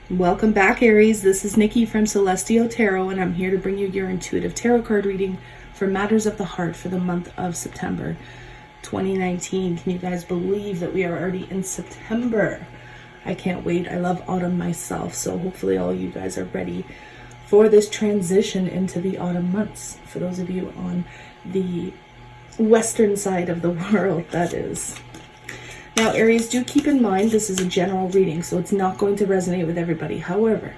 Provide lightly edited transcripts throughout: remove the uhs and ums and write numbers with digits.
Welcome back, Aries. This is Nikki from Celestial Tarot, and I'm here to bring you your intuitive tarot card reading for matters of the heart for the month of September 2019. Can you guys believe that we are already in September? I can't wait. I love autumn myself, so hopefully all you guys are ready for this transition into the autumn months. For those of you on the western side of the world, that is. Now, Aries, do keep in mind this is a general reading, so it's not going to resonate with everybody. However,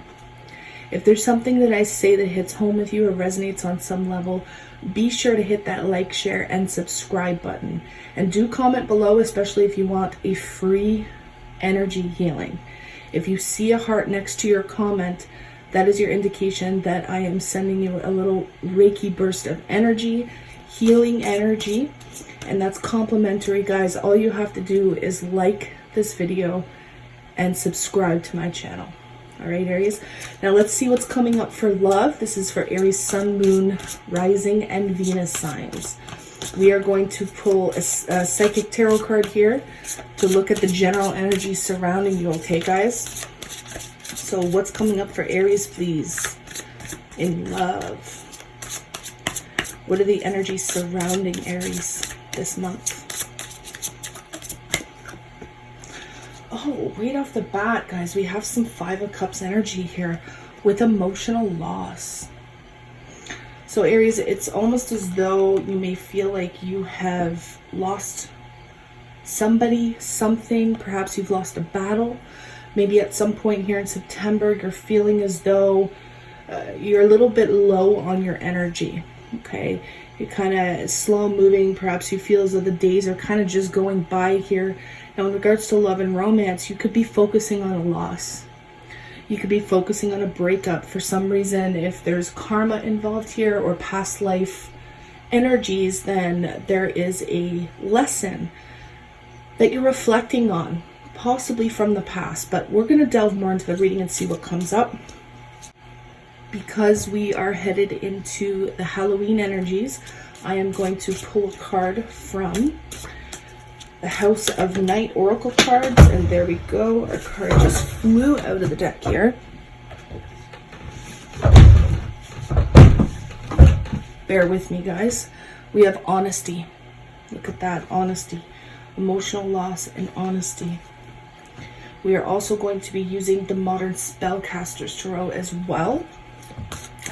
if there's something that I say that hits home with you or resonates on some level, be sure to hit that like, share, and subscribe button. And do comment below, especially if you want a free energy healing. If you see a heart next to your comment, that is your indication that I am sending you a little Reiki burst of energy, healing energy. And that's complimentary, guys. All you have to do is like this video and subscribe to my channel. All right, Aries. Now let's see what's coming up for love. This is for Aries, Sun, Moon, Rising, and Venus signs. We are going to pull a psychic tarot card here to look at the general energy surrounding you, okay, guys? So what's coming up for Aries, please, in love? What are the energies surrounding Aries this month? Oh, right off the bat, guys, we have some Five of Cups energy here with emotional loss. So Aries, it's almost as though you may feel like you have lost somebody, something. Perhaps you've lost a battle. Maybe at some point here in September, you're feeling as though you're a little bit low on your energy. Okay, you're kind of slow moving. Perhaps you feel as though the days are kind of just going by here. Now, in regards to love and romance, you could be focusing on a loss. You could be focusing on a breakup for some reason. If there's karma involved here or past life energies, then there is a lesson that you're reflecting on, possibly from the past. But we're going to delve more into the reading and see what comes up. Because we are headed into the Halloween energies, I am going to pull a card from the House of Night Oracle cards. And there we go. Our card just flew out of the deck here. Bear with me, guys. We have honesty. Look at that, honesty. Emotional loss and honesty. We are also going to be using the Modern Spellcasters Tarot as well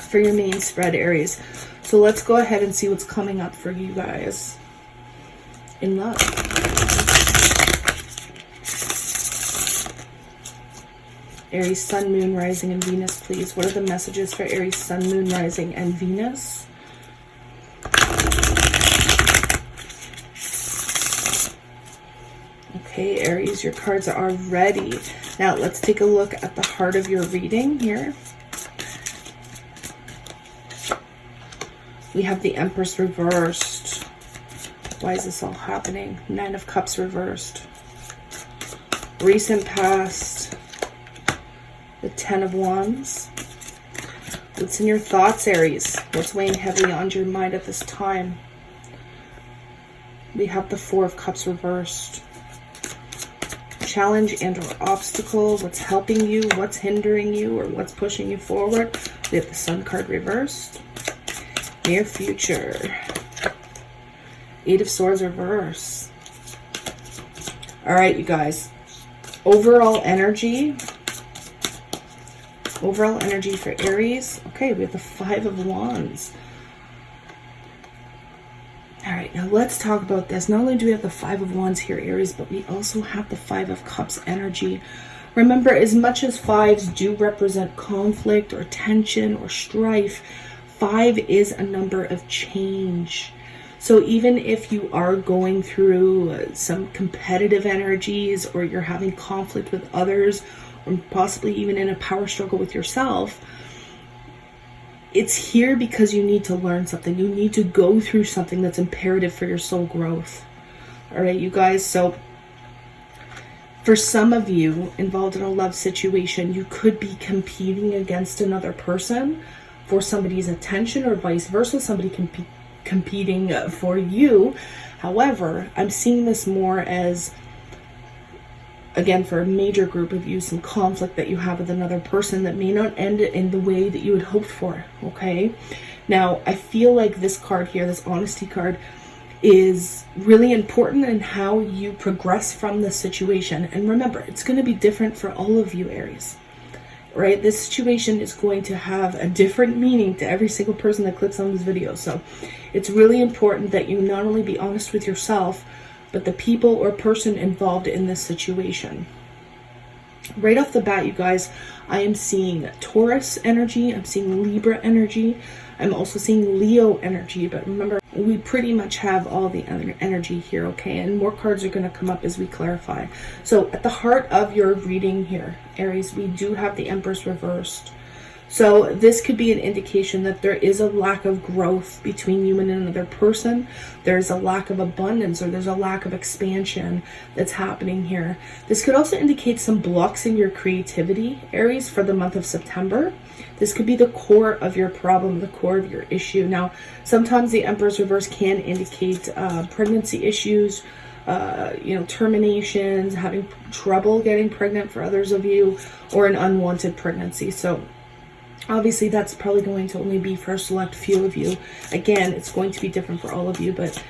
for your main spread, Aries. So let's go ahead and see what's coming up for you guys in love. Aries, Sun, Moon, Rising, and Venus, please. What are the messages for Aries, Sun, Moon, Rising, and Venus? Okay, Aries, your cards are ready. Now let's take a look at the heart of your reading here. We have the Empress reversed. Why is this all happening? Nine of Cups reversed. Recent past. The Ten of Wands. What's in your thoughts, Aries? What's weighing heavily on your mind at this time? We have the Four of Cups reversed. Challenge and or obstacle. What's helping you? What's hindering you? Or what's pushing you forward? We have the Sun card reversed. Near future. Eight of Swords reverse. All right, you guys. Overall energy for Aries. Okay, we have the Five of Wands. All right, now let's talk about this. Not only do we have the Five of Wands here, Aries, but we also have the Five of Cups energy. Remember, as much as fives do represent conflict or tension or strife, five is a number of change. So even if you are going through some competitive energies, or you're having conflict with others, or possibly even in a power struggle with yourself, it's here because you need to learn something. You need to go through something that's imperative for your soul growth. All right, you guys. So for some of you involved in a love situation, you could be competing against another person for somebody's attention, or vice versa, somebody competing for you. However, I'm seeing this more as again, for a major group of you, some conflict that you have with another person that may not end in the way that you had hoped for, okay? Now, I feel like this card here, this honesty card, is really important in how you progress from the situation. And remember, it's going to be different for all of you, Aries, right? This situation is going to have a different meaning to every single person that clicks on this video. So it's really important that you not only be honest with yourself, but the people or person involved in this situation. Right off the bat, you guys, I am seeing Taurus energy. I'm seeing Libra energy. I'm also seeing Leo energy. But remember, we pretty much have all the energy here, okay? And more cards are going to come up as we clarify. So at the heart of your reading here, Aries, we do have the Empress reversed. So this could be an indication that there is a lack of growth between you and another person. There's a lack of abundance, or there's a lack of expansion that's happening here. This could also indicate some blocks in your creativity, Aries, for the month of September. This could be the core of your problem, the core of your issue. Now, sometimes the Emperor's reverse can indicate pregnancy issues, terminations, having trouble getting pregnant for others of you, or an unwanted pregnancy. So obviously, that's probably going to only be for a select few of you. Again, it's going to be different for all of you. But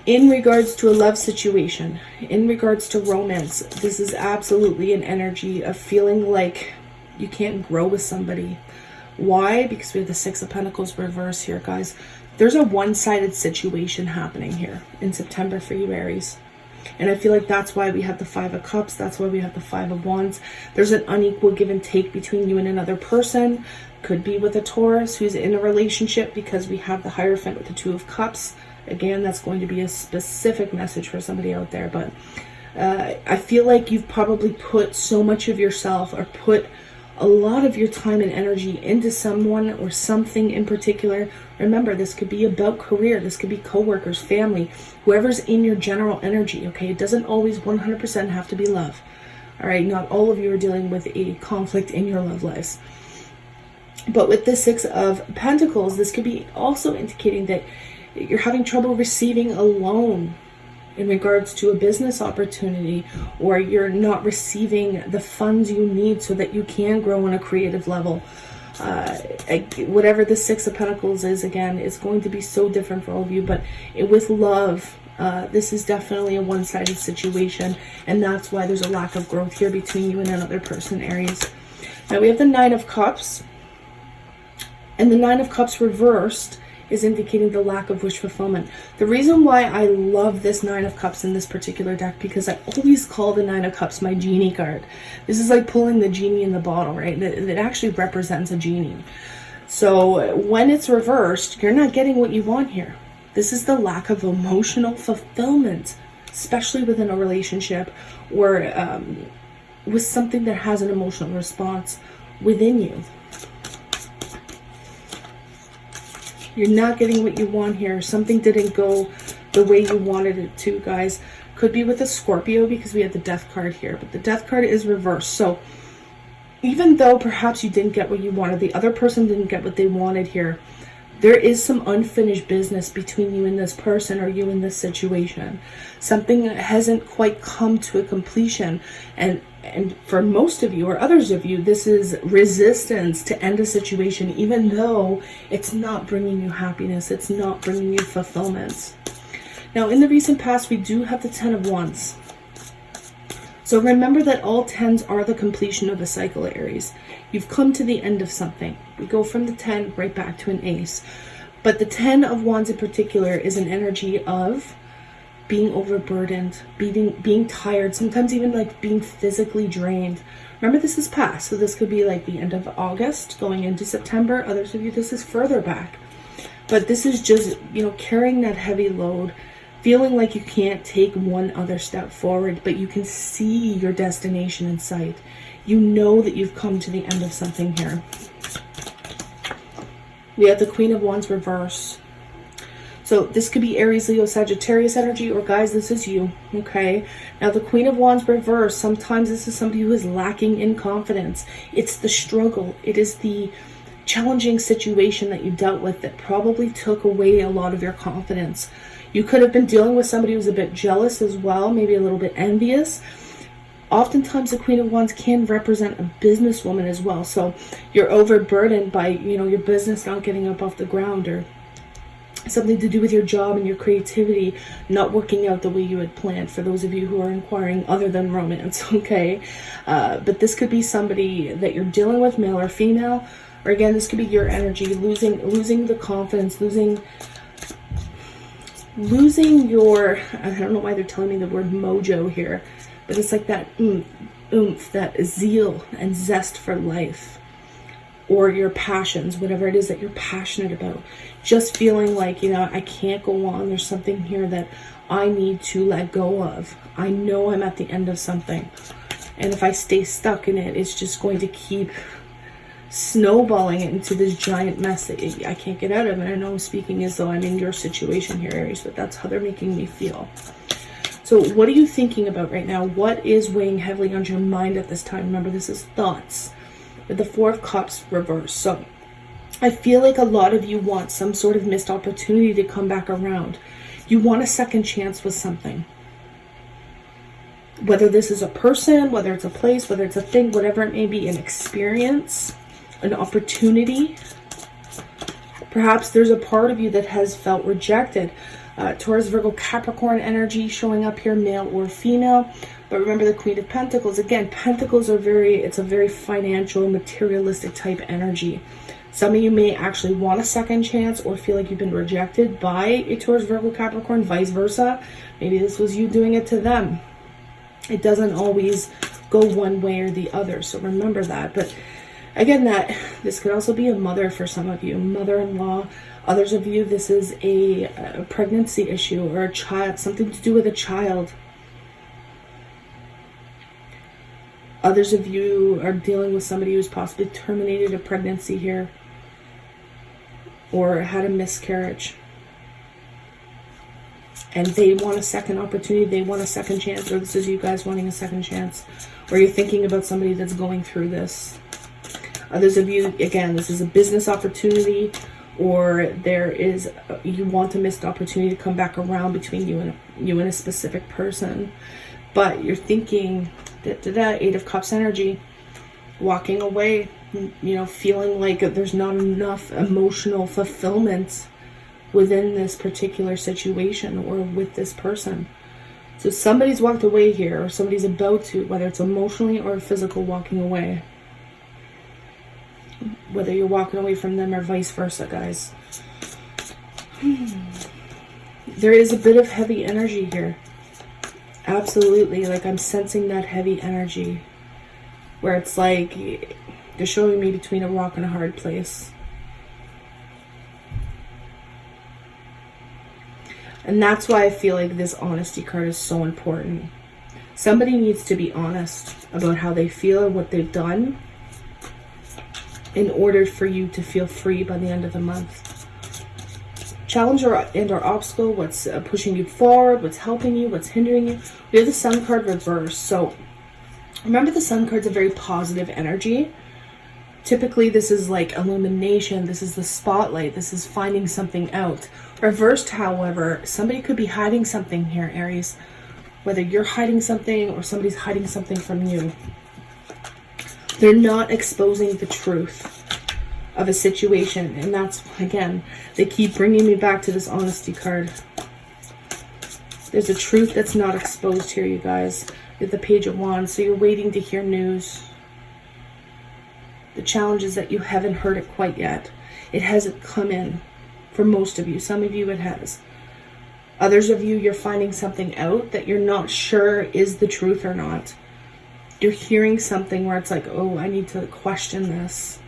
in regards to a love situation, in regards to romance, this is absolutely an energy of feeling like you can't grow with somebody. Why? Because we have the Six of Pentacles reverse here, guys. There's a one-sided situation happening here in September for you, Aries. And I feel like that's why we have the Five of Cups. That's why we have the Five of Wands. There's an unequal give and take between you and another person. Could be with a Taurus who's in a relationship, because we have the Hierophant with the Two of Cups. Again, that's going to be a specific message for somebody out there. But I feel like you've probably put so much of yourself, or put a lot of your time and energy into someone or something in particular. Remember, this could be about career. This could be coworkers, family, whoever's in your general energy, okay? It doesn't always 100% have to be love, all right? Not all of you are dealing with a conflict in your love lives. But with the Six of Pentacles, this could be also indicating that you're having trouble receiving a loan in regards to a business opportunity, or you're not receiving the funds you need so that you can grow on a creative level. Whatever the Six of Pentacles is, again, it's going to be so different for all of you. But with love, this is definitely a one-sided situation, and that's why there's a lack of growth here between you and another person, Aries. Now we have the Nine of Cups, and the Nine of Cups reversed is indicating the lack of wish fulfillment. The reason why I love this Nine of Cups in this particular deck, because I always call the Nine of Cups my genie card. This is like pulling the genie in the bottle, right? It actually represents a genie. So when it's reversed, you're not getting what you want here. This is the lack of emotional fulfillment, especially within a relationship, or with something that has an emotional response within you. You're not getting what you want here. Something didn't go the way you wanted it to, guys. Could be with a Scorpio, because we have the Death card here. But the Death card is reversed. So even though perhaps you didn't get what you wanted, the other person didn't get what they wanted here, there is some unfinished business between you and this person, or you and this situation. Something hasn't quite come to a completion. And for most of you, or others of you, this is resistance to end a situation, even though it's not bringing you happiness. It's not bringing you fulfillment. Now, in the recent past, we do have the Ten of Wands. So remember that all tens are the completion of a cycle, Aries. You've come to the end of something. We go from the 10 right back to an ace. But the 10 of Wands in particular is an energy of being overburdened, being tired, sometimes even like being physically drained. Remember, this is past, so this could be like the end of August going into September. Others of you, this is further back. But this is just, carrying that heavy load, feeling like you can't take one other step forward, but you can see your destination in sight. You know that you've come to the end of something here. We have the Queen of Wands reverse. So this could be Aries, Leo, Sagittarius energy, or guys, this is you, okay? Now the Queen of Wands reverse, sometimes this is somebody who is lacking in confidence. It's the struggle. It is the challenging situation that you dealt with that probably took away a lot of your confidence. You could have been dealing with somebody who's a bit jealous as well, maybe a little bit envious. Oftentimes the Queen of Wands can represent a businesswoman as well. So you're overburdened by, your business not getting up off the ground, or something to do with your job and your creativity not working out the way you had planned, for those of you who are inquiring other than romance, okay? But this could be somebody that you're dealing with, male or female, or again, this could be your energy, losing the confidence, losing your, I don't know why they're telling me the word mojo here, but it's like that oomph, that zeal and zest for life, or your passions, whatever it is that you're passionate about. Just feeling like, I can't go on. There's something here that I need to let go of. I know I'm at the end of something. And if I stay stuck in it, it's just going to keep snowballing it into this giant mess that I can't get out of. And I know I'm speaking as though I'm in your situation here, Aries, but that's how they're making me feel. So what are you thinking about right now? What is weighing heavily on your mind at this time? Remember, this is thoughts. With the Four of Cups reversed. So I feel like a lot of you want some sort of missed opportunity to come back around. You want a second chance with something. Whether this is a person, whether it's a place, whether it's a thing, whatever it may be, an experience, an opportunity. Perhaps there's a part of you that has felt rejected. Taurus, Virgo, Capricorn energy showing up here, male or female. But remember the Queen of Pentacles. Again, Pentacles are it's a very financial, materialistic type energy. Some of you may actually want a second chance or feel like you've been rejected by a Taurus, Virgo, Capricorn, vice versa. Maybe this was you doing it to them. It doesn't always go one way or the other. So remember that. But again, this could also be a mother for some of you, mother-in-law. Others of you, this is a pregnancy issue or a child, something to do with a child. Others of you are dealing with somebody who's possibly terminated a pregnancy here or had a miscarriage. And they want a second opportunity. They want a second chance. Or this is you guys wanting a second chance. Or you're thinking about somebody that's going through this. Others of you, again, this is a business opportunity. Or you want a missed opportunity to come back around between you and a specific person. But you're thinking, Eight of Cups energy, walking away, feeling like there's not enough emotional fulfillment within this particular situation or with this person. So somebody's walked away here, or somebody's about to, whether it's emotionally or physical walking away. Whether you're walking away from them or vice versa, guys. There is a bit of heavy energy here. Absolutely, like I'm sensing that heavy energy where it's like they're showing me between a rock and a hard place. And that's why I feel like this honesty card is so important. Somebody needs to be honest about how they feel and what they've done in order for you to feel free by the end of the month. Challenge or obstacle, what's pushing you forward, what's helping you, what's hindering you. We have the Sun card reversed. So remember, the Sun card's a very positive energy. Typically this is like illumination, this is the spotlight, this is finding something out. Reversed, however, somebody could be hiding something here, Aries. Whether you're hiding something or somebody's hiding something from you. They're not exposing the truth of a situation. And that's, again, they keep bringing me back to this honesty card. There's a truth that's not exposed here, you guys. With the Page of Wands. So you're waiting to hear news. The challenge is that you haven't heard it quite yet. It hasn't come in for most of you. Some of you it has. Others of you, you're finding something out that you're not sure is the truth or not. You're hearing something where it's like, oh, I need to question this.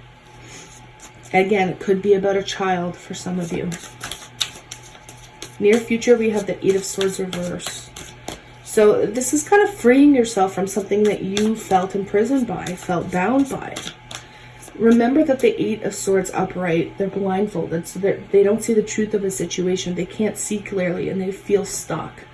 Again, it could be about a child for some of you. Near future, we have the Eight of Swords reversed. So this is kind of freeing yourself from something that you felt imprisoned by, felt bound by. Remember that the Eight of Swords upright, they're blindfolded, so they don't see the truth of a situation. They can't see clearly and they feel stuck.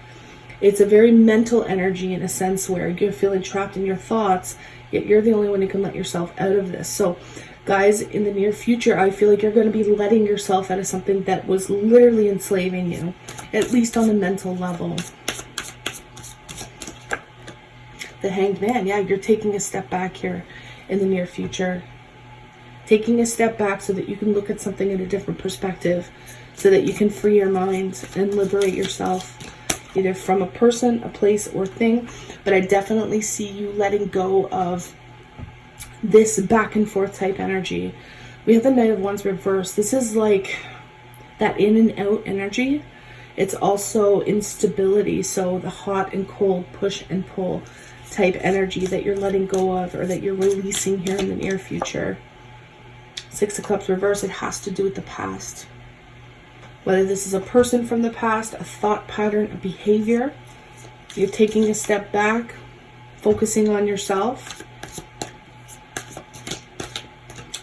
It's a very mental energy in a sense where you're feeling trapped in your thoughts, yet you're the only one who can let yourself out of this. So guys, in the near future, I feel like you're going to be letting yourself out of something that was literally enslaving you, at least on a mental level. The Hanged Man. Yeah, you're taking a step back here in the near future. Taking a step back so that you can look at something in a different perspective, so that you can free your mind and liberate yourself, either from a person, a place, or thing. But I definitely see you letting go of this back and forth type energy. We have the Knight of Wands reversed. This is like that in and out energy. It's also instability. So the hot and cold, push and pull type energy that you're letting go of, or that you're releasing here in the near future. Six of Cups reversed. It has to do with the past. Whether this is a person from the past, a thought pattern, a behavior. You're taking a step back, focusing on yourself.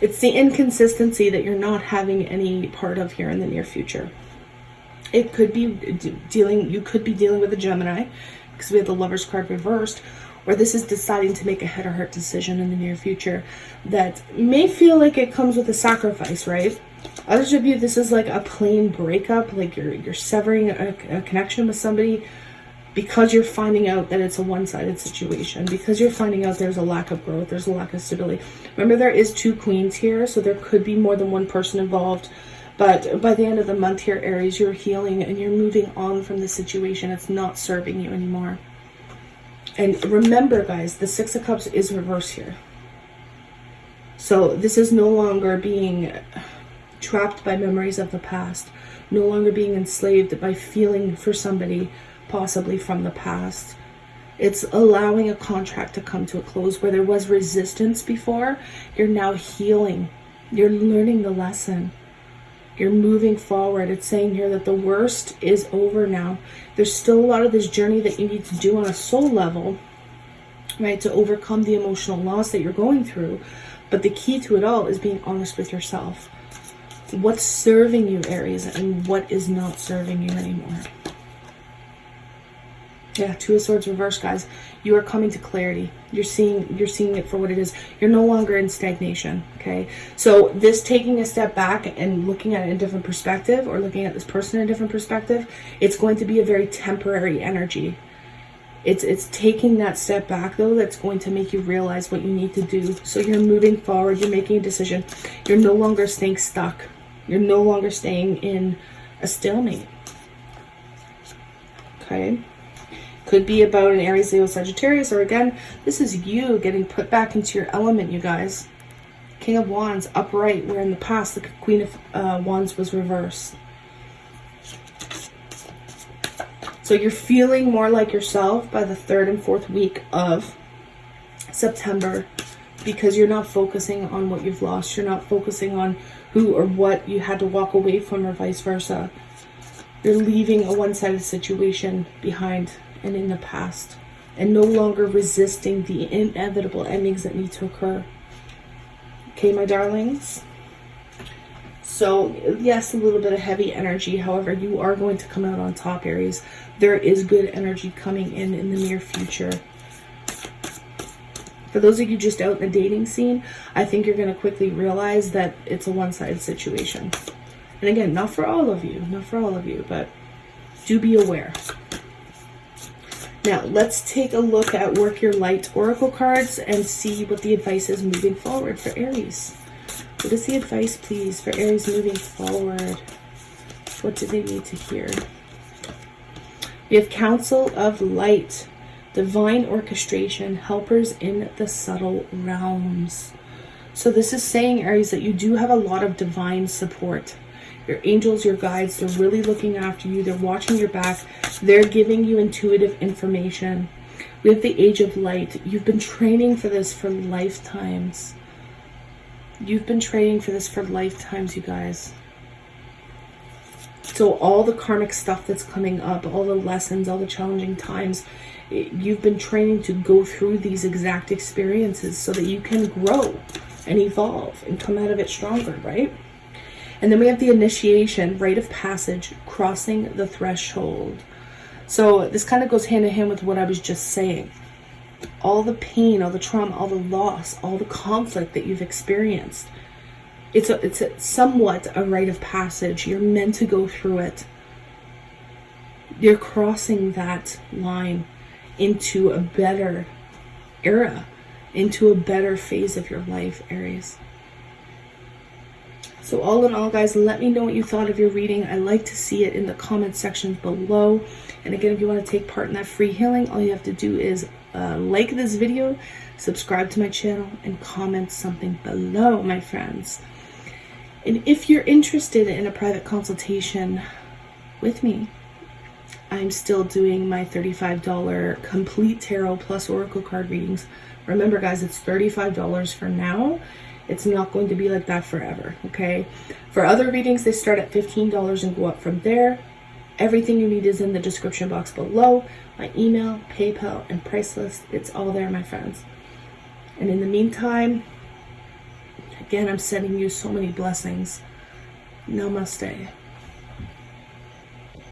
It's the inconsistency that you're not having any part of here in the near future. It could be you could be dealing with a Gemini, because we have the Lover's card reversed, or this is deciding to make a head or heart decision in the near future that may feel like it comes with a sacrifice, right? Others of you, this is like a plain breakup, like you're severing a connection with somebody because you're finding out that it's a one-sided situation, because you're finding out there's a lack of growth, there's a lack of stability. Remember, there is two queens here, so there could be more than one person involved. But by the end of the month here, Aries, you're healing and you're moving on from the situation. It's not serving you anymore. And remember, guys, the Six of Cups is reversed here. So this is no longer being trapped by memories of the past, no longer being enslaved by feeling for somebody possibly from the past. It's allowing a contract to come to a close. Where there was resistance before, you're now healing. You're learning the lesson. You're moving forward. It's saying here that the worst is over now. There's still a lot of this journey that you need to do on a soul level, right, to overcome the emotional loss that you're going through. But the key to it all is being honest with yourself. What's serving you, Aries, and what is not serving you anymore? Yeah, Two of Swords reversed, guys. You are coming to clarity. You're seeing it for what it is. You're no longer in stagnation, okay? So this taking a step back and looking at it in a different perspective, or looking at this person in a different perspective, it's going to be a very temporary energy. It's taking that step back, though, that's going to make you realize what you need to do. So you're moving forward. You're making a decision. You're no longer staying stuck. You're no longer staying in a stalemate, okay? Could be about an Aries, Leo, Sagittarius, or again, this is you getting put back into your element, you guys. King of Wands, upright, where in the past the Queen of Wands was reversed. So you're feeling more like yourself by the 3rd and 4th week of September, because you're not focusing on what you've lost. You're not focusing on who or what you had to walk away from, or vice versa. You're leaving a one-sided situation behind and in the past, and no longer resisting the inevitable endings that need to occur. Okay, my darlings? So, yes, a little bit of heavy energy. However, you are going to come out on top, Aries. There is good energy coming in the near future. For those of you just out in the dating scene, I think you're going to quickly realize that it's a one-sided situation. And again, not for all of you, but do be aware. Now, let's take a look at Work Your Light Oracle cards and see what the advice is moving forward for Aries. What is the advice, please, for Aries moving forward? What do they need to hear? We have Council of Light, Divine Orchestration, Helpers in the Subtle Realms. So this is saying, Aries, that you do have a lot of divine support. Your angels, your guides, they're really looking after you. They're watching your back. They're giving you intuitive information. We have the Age of Light. You've been training for this for lifetimes. You've been training for this for lifetimes, you guys. So all the karmic stuff that's coming up, all the lessons, all the challenging times, you've been training to go through these exact experiences so that you can grow and evolve and come out of it stronger, right? And then we have the initiation, rite of passage, crossing the threshold. So this kind of goes hand in hand with what I was just saying. All the pain, all the trauma, all the loss, all the conflict that you've experienced. It's somewhat a rite of passage. You're meant to go through it. You're crossing that line into a better era, into a better phase of your life, Aries. So all in all, guys, let me know what you thought of your reading. I like to see it in the comment section below. And again, if you want to take part in that free healing, all you have to do is like this video, subscribe to my channel, and comment something below, my friends. And if you're interested in a private consultation with me, I'm still doing my $35 complete tarot plus oracle card readings. Remember, guys, it's $35 for now. It's not going to be like that forever, okay? For other readings, they start at $15 and go up from there. Everything you need is in the description box below. My email, PayPal, and price list. It's all there, my friends. And in the meantime, again, I'm sending you so many blessings. Namaste.